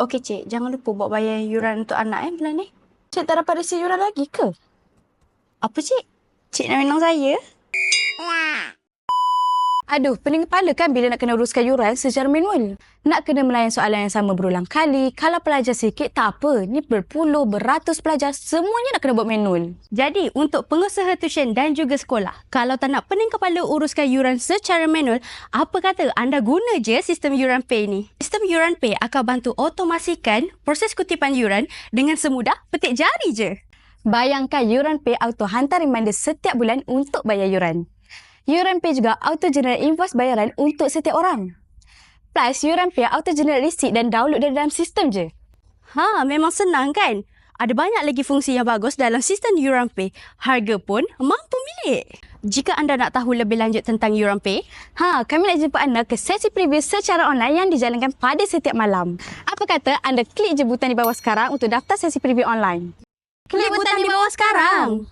Okey, Cik. Jangan lupa buat bayar yuran untuk anak bulan ni. Cik tak dapat resi yuran lagi ke? Apa, Cik? Cik nak menang saya? Aduh, pening kepala kan bila nak kena uruskan yuran secara manual. Nak kena melayan soalan yang sama berulang kali. Kalau pelajar sikit, tak apa. Ni berpuluh, beratus pelajar, semuanya nak kena buat manual. Jadi, untuk pengusaha tuition dan juga sekolah, kalau tak nak pening kepala uruskan yuran secara manual, apa kata anda guna je sistem Yuran Pay ni? Sistem Yuran Pay akan bantu otomasikan proses kutipan yuran dengan semudah petik jari je. Bayangkan Yuran Pay auto hantar reminder setiap bulan untuk bayar yuran. Yuran Pay juga auto generate invoice bayaran untuk setiap orang. Plus, Yuran Pay auto generate receipt dan download dari dalam sistem je. Memang senang kan? Ada banyak lagi fungsi yang bagus dalam sistem Yuran Pay. Harga pun mampu milik. Jika anda nak tahu lebih lanjut tentang Yuran Pay, Kami nak jemput anda ke sesi preview secara online yang dijalankan pada setiap malam. Apa kata anda klik je butang di bawah sekarang untuk daftar sesi preview online? klik butang di bawah sekarang.